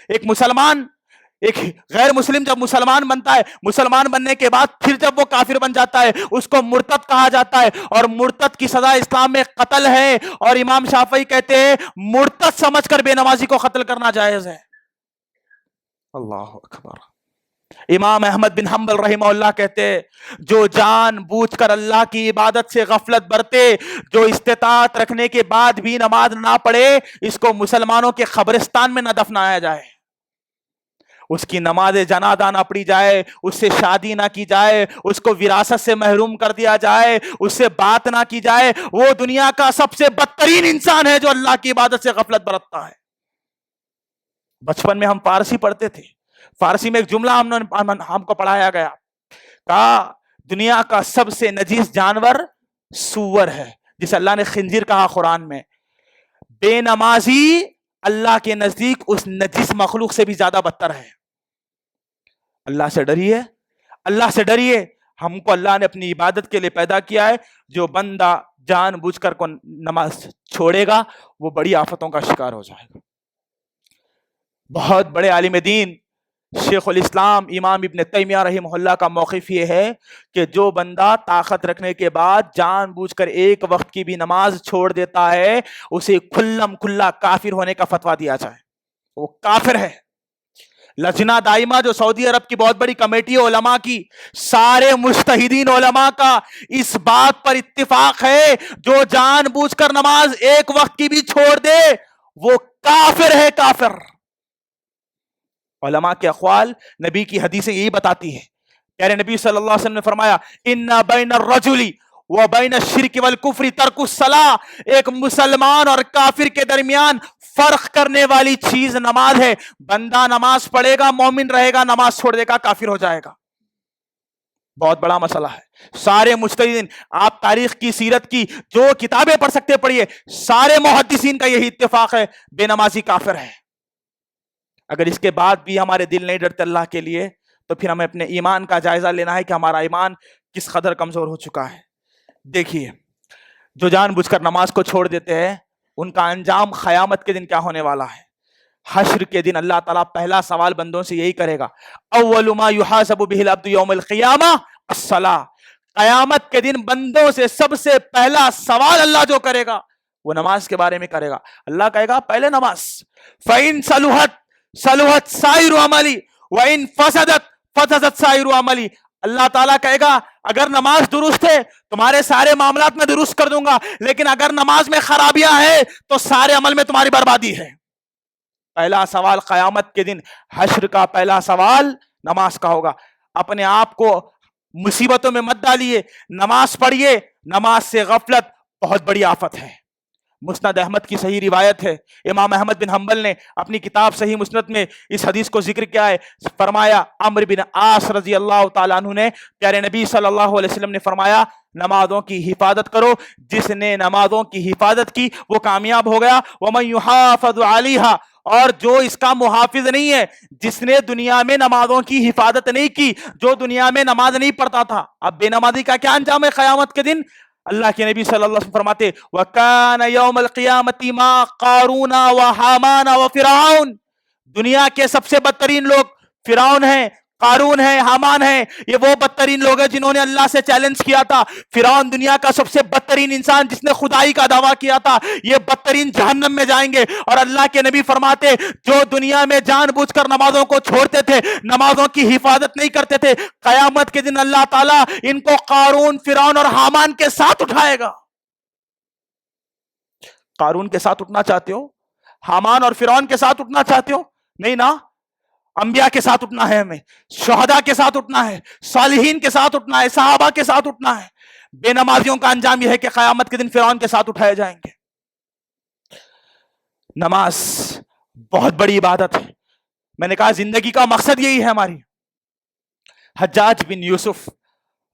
ایک مسلمان، ایک غیر مسلم جب مسلمان بنتا ہے، مسلمان بننے کے بعد پھر جب وہ کافر بن جاتا ہے اس کو مرتد کہا جاتا ہے، اور مرتد کی سزا اسلام میں قتل ہے۔ اور امام شافعی کہتے ہیں مرتد سمجھ کر بے نمازی کو قتل کرنا جائز ہے۔ اللہ اکبر۔ امام احمد بن حنبل رحمہ اللہ کہتے جو جان بوجھ کر اللہ کی عبادت سے غفلت برتے، جو استطاعت رکھنے کے بعد بھی نماز نہ پڑھے، اس کو مسلمانوں کے قبرستان میں نہ دفنایا جائے، اس کی نماز جنازہ نہ پڑھی جائے، اس سے شادی نہ کی جائے، اس کو وراثت سے محروم کر دیا جائے، اس سے بات نہ کی جائے، وہ دنیا کا سب سے بدترین انسان ہے جو اللہ کی عبادت سے غفلت برتتا ہے۔ بچپن میں ہم فارسی پڑھتے تھے، فارسی میں ایک جملہ ہم کو پڑھایا گیا، کہا دنیا کا سب سے نجیس جانور سور ہے، جسے اللہ نے خنزیر کہا قرآن میں۔ بے نمازی اللہ کے نزدیک اس نجیس مخلوق سے بھی زیادہ بدتر ہے۔ اللہ سے ڈریے، اللہ سے ڈریے۔ ہم کو اللہ نے اپنی عبادت کے لیے پیدا کیا ہے، جو بندہ جان بوجھ کر کو نماز چھوڑے گا وہ بڑی آفتوں کا شکار ہو جائے گا۔ بہت بڑے عالم دین شیخ الاسلام امام ابن تیمیہ رحمہ اللہ کا موقف یہ ہے کہ جو بندہ طاقت رکھنے کے بعد جان بوجھ کر ایک وقت کی بھی نماز چھوڑ دیتا ہے اسے کھلم کھلا کافر ہونے کا فتویٰ دیا جائے، وہ کافر ہے۔ لجنہ دائمہ جو سعودی عرب کی بہت بڑی کمیٹی ہے علماء کی، سارے مجتہدین علماء کا اس بات پر اتفاق ہے جو جان بوجھ کر نماز ایک وقت کی بھی چھوڑ دے وہ کافر ہے، کافر۔ علماء کے اقوال، نبی کی حدیثیں یہی بتاتی ہیں۔ پیارے نبی صلی اللہ علیہ وسلم نے فرمایا ان بین الرجل وبین الشرک والکفر ترک الصلاۃ، ایک مسلمان اور کافر کے درمیان فرق کرنے والی چیز نماز ہے۔ بندہ نماز پڑھے گا مومن رہے گا، نماز چھوڑ دے گا کافر ہو جائے گا۔ بہت بڑا مسئلہ ہے۔ سارے مجتہدین، آپ تاریخ کی، سیرت کی جو کتابیں پڑھ سکتے پڑھیے، سارے محدثین کا یہی اتفاق ہے بے نمازی کافر ہے۔ اگر اس کے بعد بھی ہمارے دل نہیں ڈرتے اللہ کے لیے تو پھر ہمیں اپنے ایمان کا جائزہ لینا ہے کہ ہمارا ایمان کس قدر کمزور ہو چکا ہے۔ دیکھیے جو جان بوجھ کر نماز کو چھوڑ دیتے ہیں ان کا انجام قیامت کے دن کیا ہونے والا ہے۔ حشر کے دن اللہ تعالیٰ پہلا سوال بندوں سے یہی کرے گا، اول ما یحاسب به العبد یوم القیامہ الصلاۃ، قیامت کے دن بندوں سے سب سے پہلا سوال اللہ جو کرے گا وہ نماز کے بارے میں کرے گا۔ اللہ کہے گا پہلے نماز، فَإِن صلحت سائر عملی وَإِن فسدت سائر عملی، اللہ تعالیٰ کہے گا اگر نماز درست ہے تمہارے سارے معاملات میں درست کر دوں گا، لیکن اگر نماز میں خرابیاں ہیں تو سارے عمل میں تمہاری بربادی ہے۔ پہلا سوال قیامت کے دن، حشر کا پہلا سوال نماز کا ہوگا۔ اپنے آپ کو مصیبتوں میں مت ڈالیے، نماز پڑھیے۔ نماز سے غفلت بہت بڑی آفت ہے۔ مسند احمد کی صحیح روایت ہے، امام احمد بن حنبل نے اپنی کتاب صحیح مسند میں اس حدیث کو ذکر کیا ہے۔ فرمایا عمرو بن عاص رضی اللہ تعالیٰ عنہ نے، پیارے نبی صلی اللہ علیہ وسلم نے فرمایا نمازوں کی حفاظت کرو، جس نے نمازوں کی حفاظت کی وہ کامیاب ہو گیا۔ وَمَن يُحَافَظُ عَلَيْهَا، اور جو اس کا محافظ نہیں ہے، جس نے دنیا میں نمازوں کی حفاظت نہیں کی، جو دنیا میں نماز نہیں پڑھتا تھا، اب بے نمازی کا کیا انجام ہے قیامت کے دن؟ اللہ کے نبی صلی اللہ علیہ وسلم فرماتے وَكَانَ يَوْمَ الْقِيَامَةِ مَا قَارُونَ وَحَامَانَ وَفِرْعَوْنَ، دنیا کے سب سے بدترین لوگ فرعون ہیں، قارون ہے، حامان ہے۔ یہ وہ بدترین لوگ ہیں جنہوں نے اللہ سے چیلنج کیا تھا۔ فرعون دنیا کا سب سے بدترین انسان جس نے خدائی کا دعویٰ کیا تھا، یہ بدترین جہنم میں جائیں گے۔ اور اللہ کے نبی فرماتے جو دنیا میں جان بوجھ کر نمازوں کو چھوڑتے تھے، نمازوں کی حفاظت نہیں کرتے تھے، قیامت کے دن اللہ تعالیٰ ان کو قارون، فرعون اور حامان کے ساتھ اٹھائے گا۔ قارون کے ساتھ اٹھنا چاہتے ہو؟ حامان اور فرعون کے ساتھ اٹھنا چاہتے ہو؟ نہیں نا، انبیاء کے ساتھ اٹھنا ہے، ہمیں شہداء کے ساتھ اٹھنا ہے، صالحین کے ساتھ اٹھنا ہے، صحابہ کے ساتھ اٹھنا ہے۔ بے نمازیوں کا انجام یہ ہے کہ قیامت کے دن فرعون کے ساتھ اٹھائے جائیں گے۔ نماز بہت بڑی عبادت ہے، میں نے کہا زندگی کا مقصد یہی ہے ہماری۔ حجاج بن یوسف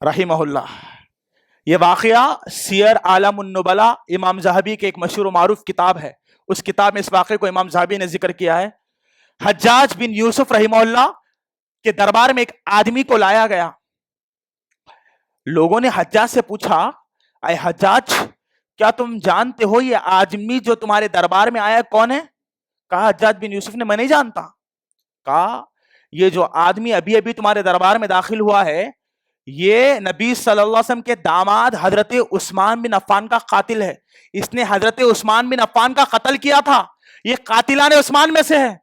رحمہ اللہ، یہ واقعہ سیر عالم النبلا امام ذہبی کے ایک مشہور و معروف کتاب ہے، اس کتاب میں اس واقعے کو امام ذہبی نے ذکر کیا ہے۔ حجاج بن یوسف رحمہ اللہ کے دربار میں ایک آدمی کو لایا گیا۔ لوگوں نے حجاج سے پوچھا، اے حجاج کیا تم جانتے ہو یہ آدمی جو تمہارے دربار میں آیا کون ہے؟ کہا حجاج بن یوسف نے میں نہیں جانتا۔ کہا یہ جو آدمی ابھی ابھی تمہارے دربار میں داخل ہوا ہے یہ نبی صلی اللہ علیہ وسلم کے داماد حضرت عثمان بن عفان کا قاتل ہے، اس نے حضرت عثمان بن عفان کا قتل کیا تھا، یہ قاتلان عثمان میں سے ہے۔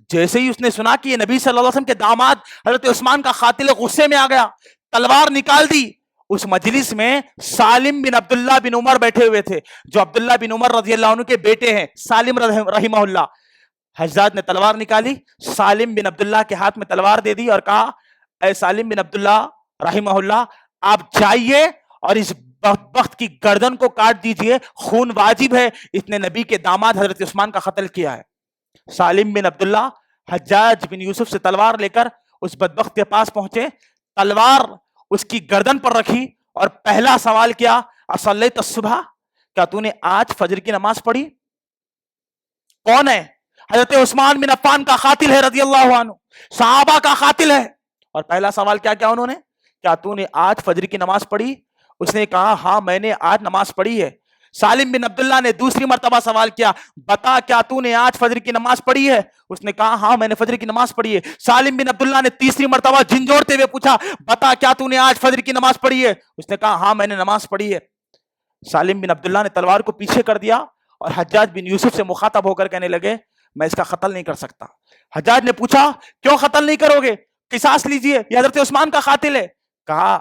جیسے ہی اس نے سنا کہ یہ نبی صلی اللہ علیہ وسلم کے داماد حضرت عثمان کا قاتل، غصے میں آ گیا، تلوار نکال دی۔ اس مجلس میں سالم بن عبداللہ بن عمر بیٹھے ہوئے تھے، جو عبداللہ بن عمر رضی اللہ عنہ کے بیٹے ہیں، سالم رحمہ اللہ۔ حجاج نے تلوار نکالی، سالم بن عبداللہ کے ہاتھ میں تلوار دے دی اور کہا اے سالم بن عبداللہ رحمہ اللہ، آپ جائیے اور اس بدبخت کی گردن کو کاٹ دیجئے، خون واجب ہے، اس نے نبی کے داماد حضرت عثمان کا قتل کیا ہے۔ سالم بن عبداللہ حجاج بن یوسف سے تلوار لے کر اس بدبخت کے پاس پہنچے، تلوار اس کی گردن پر رکھی اور پہلا سوال کیا، اصلیت الصبح، کیا تو نے آج فجر کی نماز پڑھی؟ کون ہے؟ حضرت عثمان بن عفان کا قاتل ہے رضی اللہ عنہ، صحابہ کا قاتل ہے۔ اور پہلا سوال کیا کیا انہوں نے، کیا تو نے آج فجر کی نماز پڑھی؟ اس نے کہا ہاں میں نے آج نماز پڑھی ہے۔ سالم بن عبداللہ نے دوسری مرتبہ سوال کیا، بتا کیا تو نے آج فجر کی نماز پڑھی ہے؟ اس نے کہا ہاں میں نے فجر کی نماز پڑھی ہے۔ سالم بن عبداللہ نے تیسری مرتبہ جھنجھوڑتے ہوئے پوچھا، بتا کیا تو نے آج فجر کی نماز پڑھی ہے؟ اس نے کہا ہاں میں نے نماز پڑھی ہے۔ سالم بن عبداللہ نے تلوار کو پیچھے کر دیا اور حجاج بن یوسف سے مخاطب ہو کر کہنے لگے میں اس کا قتل نہیں کر سکتا۔ حجاج نے پوچھا کیوں قتل نہیں کرو گے؟ قصاص لیجئے، یہ حضرت عثمان کا قاتل ہے۔ کہا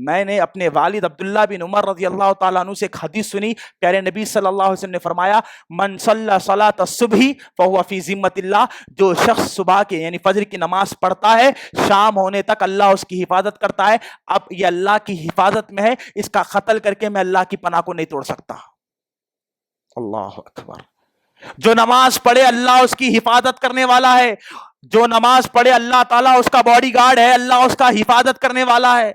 میں نے اپنے والد عبداللہ بن عمر رضی اللہ تعالیٰ عنہ سے ایک حدیث سنی، پیارے نبی صلی اللہ علیہ وسلم نے فرمایا من صلی صلاۃ الصبح فہو فی ذمۃ اللہ، جو شخص صبح کے یعنی فجر کی نماز پڑھتا ہے شام ہونے تک اللہ اس کی حفاظت کرتا ہے۔ اب یہ اللہ کی حفاظت میں ہے، اس کا قتل کر کے میں اللہ کی پناہ کو نہیں توڑ سکتا۔ اللہ اکبر۔ جو نماز پڑھے اللہ اس کی حفاظت کرنے والا ہے، جو نماز پڑھے اللہ تعالیٰ اس کا باڈی گارڈ ہے، اللہ اس کا حفاظت کرنے والا ہے۔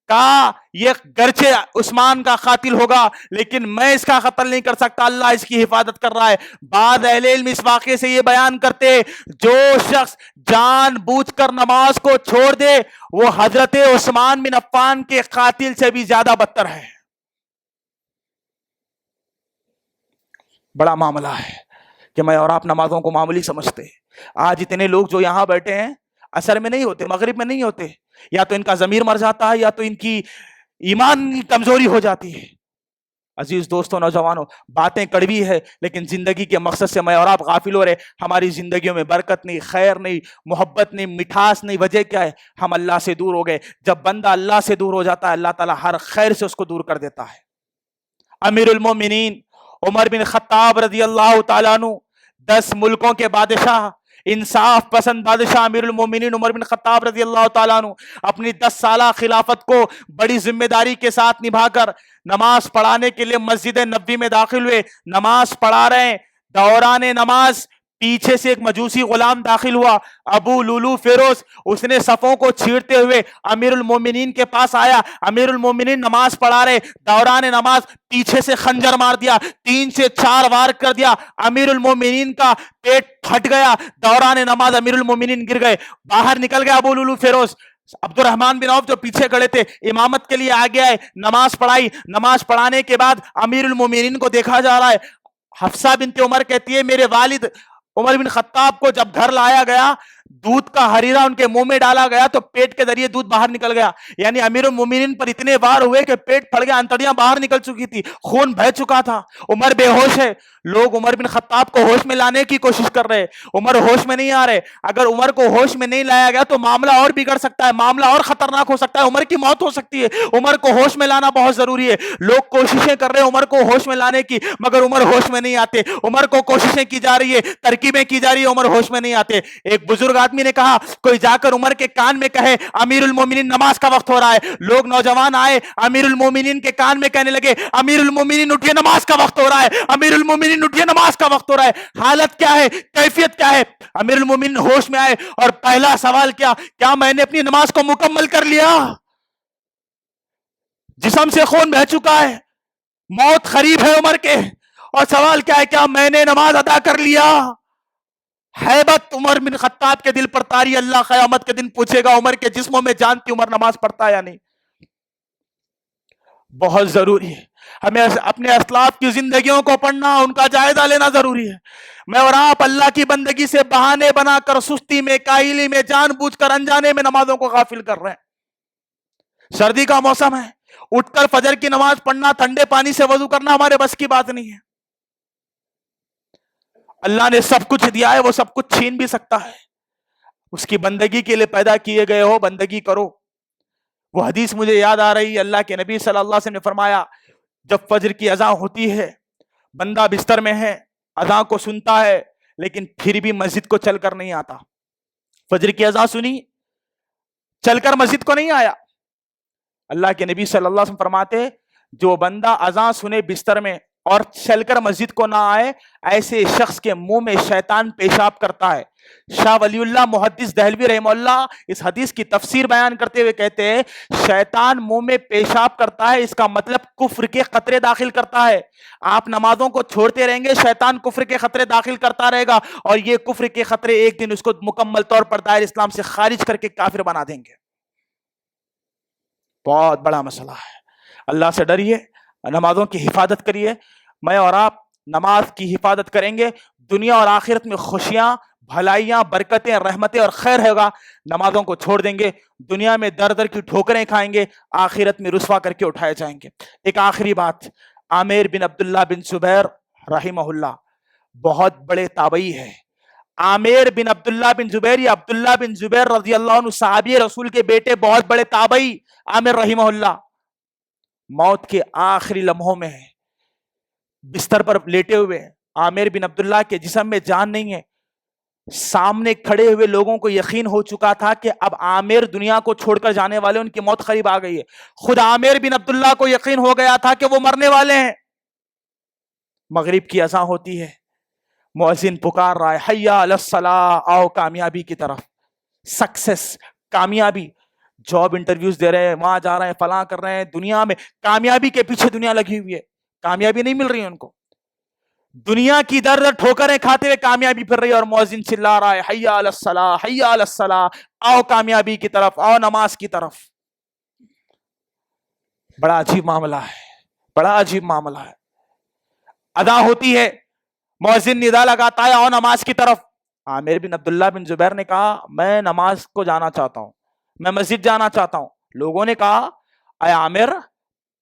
کہا یہ گرچہ عثمان کا قاتل ہوگا لیکن میں اس کا قتل نہیں کر سکتا، اللہ اس کی حفاظت کر رہا ہے۔ بعض اہل علم اس واقعے سے یہ بیان کرتے جو شخص جان بوجھ کر نماز کو چھوڑ دے وہ حضرت عثمان بن عفان کے قاتل سے بھی زیادہ بدتر ہے۔ بڑا معاملہ ہے کہ میں اور آپ نمازوں کو معمولی سمجھتے۔ آج اتنے لوگ جو یہاں بیٹھے ہیں عصر میں نہیں ہوتے، مغرب میں نہیں ہوتے، یا تو ان کا ضمیر مر جاتا ہے یا تو ان کی ایمان کی کمزوری ہو جاتی ہے۔ عزیز دوستوں، نوجوانوں، باتیں کڑوی ہے لیکن زندگی کے مقصد سے میں اور آپ غافل ہو رہے۔ ہماری زندگیوں میں برکت نہیں، خیر نہیں، محبت نہیں، مٹھاس نہیں۔ وجہ کیا ہے؟ ہم اللہ سے دور ہو گئے۔ جب بندہ اللہ سے دور ہو جاتا ہے اللہ تعالیٰ ہر خیر سے اس کو دور کر دیتا ہے۔ امیر المومنین عمر بن خطاب رضی اللہ تعالیٰ عنہ، 10 ملکوں کے بادشاہ، انصاف پسند بادشاہ امیر المومنین عمر بن خطاب رضی اللہ تعالیٰ عنہ اپنی 10 سالہ خلافت کو بڑی ذمہ داری کے ساتھ نبھا کر نماز پڑھانے کے لیے مسجد نبوی میں داخل ہوئے۔ نماز پڑھا رہے ہیں، دوران نماز پیچھے سے ایک مجوسی غلام داخل ہوا، ابو لولو فیروز، اس نے صفوں کو چھیڑتے ہوئے امیر المومنین کے پاس آیا۔ امیر المومنین نماز پڑھا رہے، دوران نماز پیچھے سے خنجر مار دیا، 3 سے 4 وار کر دیا، امیر المومنین کا پیٹ پھٹ گیا۔ دوران نماز امیر المومنین گر گئے، باہر نکل گیا ابو لولو فیروز۔ عبد الرحمن بن عوف جو پیچھے کھڑے تھے امامت کے لیے آگے آئے، نماز پڑھائی۔ نماز پڑھانے کے بعد امیر المومنین کو دیکھا جا رہا ہے۔ حفصہ بنت عمر کہتی ہے میرے والد عمر بن خطاب کو جب گھر لایا گیا دودھ کا ہریرا ان کے منہ میں ڈالا گیا تو پیٹ کے ذریعے دودھ باہر نکل گیا، یعنی امیر المومنین پر اتنے وار ہوئے کہ پیٹ پھٹ گیا، انتڑیاں باہر نکل چکی تھی، خون بہہ چکا تھا۔ عمر بے ہوش ہے، لوگ عمر بن خطاب کو ہوش میں لانے کی کوشش کر رہے، عمر ہوش میں نہیں آ رہے۔ اگر عمر کو ہوش میں نہیں لایا گیا تو معاملہ اور بگڑ سکتا ہے، معاملہ اور خطرناک ہو سکتا ہے، عمر کی موت ہو سکتی ہے۔ عمر کو ہوش میں لانا بہت ضروری ہے۔ لوگ کوششیں کر رہے ہیں عمر کو ہوش میں لانے کی مگر عمر ہوش میں نہیں آتے۔ عمر کو کوششیں کی جا رہی ہے، ترکیبیں کی جا رہی ہے، عمر ہوش میں نہیں آتے۔ ایک بزرگ آدمی آدمی نے کہا کوئی جا کر عمر کے کان میں کہے امیر المومنین نماز کا وقت ہو رہا ہے. لوگ نوجوان آئے امیر المومنین کے کان میں کہنے لگے امیر المومنین اٹھیے نماز کا وقت ہو رہا ہے, امیر المومنین اٹھیے نماز کا وقت ہو رہا ہے. حالت کیا ہے, کیفیت کیا ہے؟ امیر المومنین ہوش میں آئے اور پہلا سوال کیا میں نے اپنی نماز کو مکمل کر لیا؟ جسم سے خون بہ چکا ہے, موت قریب ہے عمر کے, اور سوال کیا ہے, کیا میں نے نماز ادا کر لیا؟ ہیبت عمر بن خطاب کے دل پر تاری. اللہ قیامت کے دن پوچھے گا عمر کے جسموں میں جان تھی, عمر نماز پڑھتا یا نہیں؟ بہت ضروری ہے ہمیں اپنے اسلاف کی زندگیوں کو پڑھنا, ان کا جائزہ لینا ضروری ہے. میں اور آپ اللہ کی بندگی سے بہانے بنا کر سستی میں, کاہلی میں, جان بوجھ کر انجانے میں نمازوں کو غافل کر رہے ہیں. سردی کا موسم ہے, اٹھ کر فجر کی نماز پڑھنا, ٹھنڈے پانی سے وضو کرنا ہمارے بس کی بات نہیں ہے. اللہ نے سب کچھ دیا ہے, وہ سب کچھ چھین بھی سکتا ہے. اس کی بندگی کے لیے پیدا کیے گئے ہو, بندگی کرو. وہ حدیث مجھے یاد آ رہی, اللہ کے نبی صلی اللہ علیہ وسلم نے فرمایا جب فجر کی اذان ہوتی ہے, بندہ بستر میں ہے, اذان کو سنتا ہے لیکن پھر بھی مسجد کو چل کر نہیں آتا. فجر کی اذان سنی, چل کر مسجد کو نہیں آیا. اللہ کے نبی صلی اللہ علیہ وسلم فرماتے جو بندہ اذان سنے بستر میں اور چل کر مسجد کو نہ آئے, ایسے شخص کے منہ میں شیطان پیشاب کرتا ہے. شاہ ولی اللہ محدث دہلوی رحمہ اللہ اس حدیث کی تفسیر بیان کرتے ہوئے کہتے ہیں شیطان منہ میں پیشاب کرتا ہے, اس کا مطلب کفر کے قطرے داخل کرتا ہے. آپ نمازوں کو چھوڑتے رہیں گے, شیطان کفر کے خطرے داخل کرتا رہے گا, اور یہ کفر کے خطرے ایک دن اس کو مکمل طور پر دائر اسلام سے خارج کر کے کافر بنا دیں گے. بہت بڑا مسئلہ ہے. اللہ سے ڈریے, نمازوں کی حفاظت کریے. میں اور آپ نماز کی حفاظت کریں گے, دنیا اور آخرت میں خوشیاں, بھلائیاں, برکتیں, رحمتیں اور خیر ہوگا. نمازوں کو چھوڑ دیں گے, دنیا میں در در کی ٹھوکریں کھائیں گے, آخرت میں رسوا کر کے اٹھائے جائیں گے. ایک آخری بات, عامر بن عبداللہ بن زبیر رحمہ اللہ بہت بڑے تابعی ہے. عامر بن عبداللہ بن زبیر یا عبداللہ بن زبیر رضی اللہ عنہ صحابی رسول کے بیٹے, بہت بڑے تابعی عامر رحمہ اللہ. موت کے آخری لمحوں میں ہے, بستر پر لیٹے ہوئے, عامر بن عبداللہ کے جسم میں جان نہیں ہے. سامنے کھڑے ہوئے لوگوں کو یقین ہو چکا تھا کہ اب عامر دنیا کو چھوڑ کر جانے والے, ان کی موت قریب آ گئی ہے. خود عامر بن عبداللہ کو یقین ہو گیا تھا کہ وہ مرنے والے ہیں. مغرب کی اذان ہوتی ہے, مؤذن پکار رہا ہے حیا علی الصلاۃ, آؤ کامیابی کی طرف, سکسیس, کامیابی. جاب انٹرویوز دے رہے ہیں, وہاں جا رہے ہیں, فلاں کر رہے ہیں, دنیا میں کامیابی کے پیچھے دنیا لگی ہوئی ہے, کامیابی نہیں مل رہی ہے ان کو. دنیا کی در در ٹھوکریں کھاتے ہوئے کامیابی پھر رہی ہے, اور مؤذن چلا رہا ہے حیا علی الصلاۃ, حیا علی الصلاۃ, آؤ کامیابی کی طرف, آؤ نماز کی طرف. بڑا عجیب معاملہ ہے, بڑا عجیب معاملہ ہے. ادا ہوتی ہے, مؤذن ندا لگاتا ہے آؤ نماز کی طرف. عامر بن عبداللہ بن زبیر نے کہا میں نماز کو جانا چاہتا ہوں, میں مسجد جانا چاہتا ہوں. لوگوں نے کہا اے عامر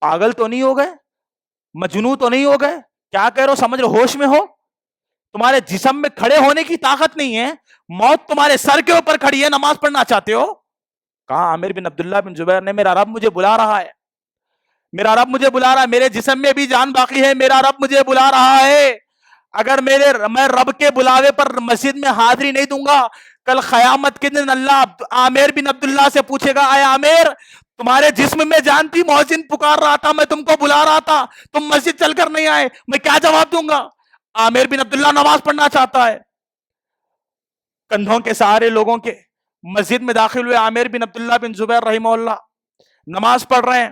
پاگل تو نہیں ہو گئے, مجنون تو نہیں ہو گئے, کیا کہہ رہے ہو, سمجھ رہے ہوش میں ہو, تمہارے جسم میں کھڑے ہونے کی طاقت نہیں ہے, موت تمہارے سر کے اوپر کھڑی ہے, نماز پڑھنا چاہتے ہو؟ کہا عامر بن عبداللہ بن زبیر نے میرا رب مجھے بلا رہا ہے, میرا رب مجھے بلا رہا ہے, میرے جسم میں بھی جان باقی ہے, میرا رب مجھے بلا رہا ہے. اگر میں رب کے بلاوے پر مسجد میں حاضری نہیں دوں گا, کل قیامت کے دن اللہ عامر بن عبداللہ سے پوچھے گا اے عامر تمہارے جسم میں جان تھی, مؤذن پکار رہا تھا, میں تم کو بلا رہا تھا, تم مسجد چل کر نہیں آئے, میں کیا جواب دوں گا؟ عامر بن عبداللہ نماز پڑھنا چاہتا ہے. کندھوں کے سہارے لوگوں کے مسجد میں داخل ہوئے عامر بن عبداللہ بن زبیر رحمہ اللہ, نماز پڑھ رہے ہیں.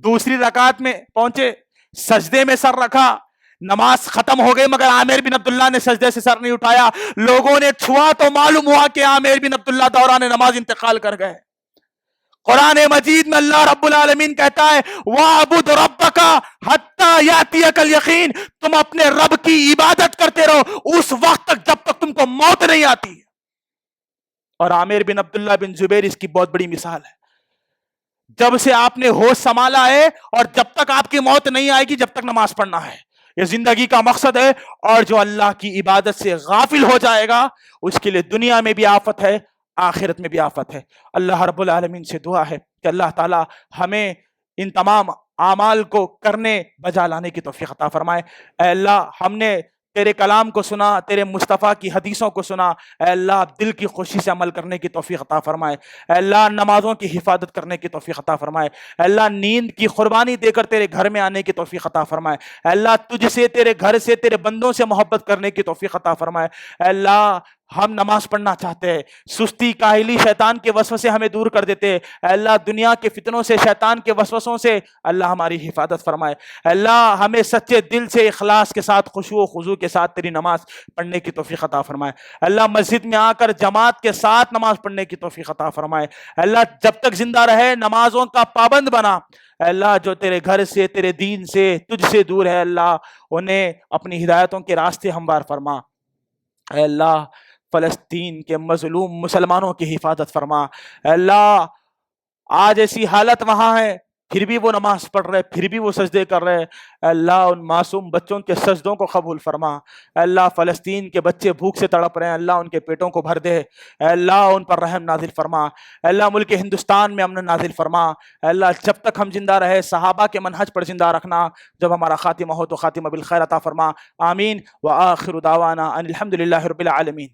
دوسری رکعت میں پہنچے, سجدے میں سر رکھا, نماز ختم ہو گئی مگر عامر بن عبداللہ نے سجدے سے سر نہیں اٹھایا. لوگوں نے چھوا تو معلوم ہوا کہ عامر بن عبداللہ دوران نماز انتقال کر گئے. قرآن مجید میں اللہ رب العالمین کہتا ہے وَاعْبُدْ رَبَّكَ حَتَّى يَأْتِيَكَ الْيَقِينُ, تم اپنے رب کی عبادت کرتے رہو اس وقت تک جب تک تم کو موت نہیں آتی. اور عامر بن عبداللہ بن زبیر اس کی بہت بڑی مثال ہے. جب سے آپ نے ہوش سنبھالا ہے اور جب تک آپ کی موت نہیں آئے گی جب تک نماز پڑھنا ہے, یہ زندگی کا مقصد ہے. اور جو اللہ کی عبادت سے غافل ہو جائے گا اس کے لیے دنیا میں بھی آفت ہے, آخرت میں بھی آفت ہے. اللہ رب العالمین سے دعا ہے کہ اللہ تعالی ہمیں ان تمام اعمال کو کرنے بجا لانے کی توفیق عطا فرمائے. اے اللہ ہم نے تیرے کلام کو سنا، تیرے مصطفیٰ کی حدیثوں کو سنا، اے اللہ دل کی خوشی سے عمل کرنے کی توفیق عطا فرمائے، اے اللہ نمازوں کی حفاظت کرنے کی توفیق عطا فرمائے، اے اللہ نیند کی قربانی دے کر تیرے گھر میں آنے کی توفیق عطا فرمائے، اے اللہ تجھ سے، تیرے گھر سے، تیرے بندوں سے محبت کرنے کی توفیق عطا فرمائے، اے اللہ ہم نماز پڑھنا چاہتے ہیں، سستی کاہلی شیطان کے وسوسے ہمیں دور کر دیتے، اے اللہ دنیا کے فتنوں سے، شیطان کے وسوسوں سے اللہ ہماری حفاظت فرمائے، اے اللہ ہمیں سچے دل سے اخلاص کے ساتھ خشوع و خضوع کے ساتھ تیری نماز پڑھنے کی توفیق عطا فرمائے، اے اللہ مسجد میں آ کر جماعت کے ساتھ نماز پڑھنے کی توفیق عطا فرمائے، اے اللہ جب تک زندہ رہے نمازوں کا پابند بنا، اے اللہ جو تیرے گھر سے، تیرے دین سے، تجھ سے دور ہے اللہ انہیں اپنی ہدایتوں کے راستے ہموار فرما، اے اللہ فلسطین کے مظلوم مسلمانوں کی حفاظت فرما، اے اللہ آج ایسی حالت وہاں ہے پھر بھی وہ نماز پڑھ رہے، پھر بھی وہ سجدے کر رہے، اے اللہ ان معصوم بچوں کے سجدوں کو قبول فرما، اے اللہ فلسطین کے بچے بھوک سے تڑپ رہے ہیں، اللہ ان کے پیٹوں کو بھر دے، اے اللہ ان پر رحم نازل فرما، اے اللہ ملک ہندوستان میں امن نازل فرما، اے اللہ جب تک ہم زندہ رہے صحابہ کے منہج پر زندہ رکھنا، جب ہمارا خاتمہ ہو تو خاتمہ بالخیر عطا فرما، آمین، وآخر دعوانا ان الحمد للہ رب العالمین۔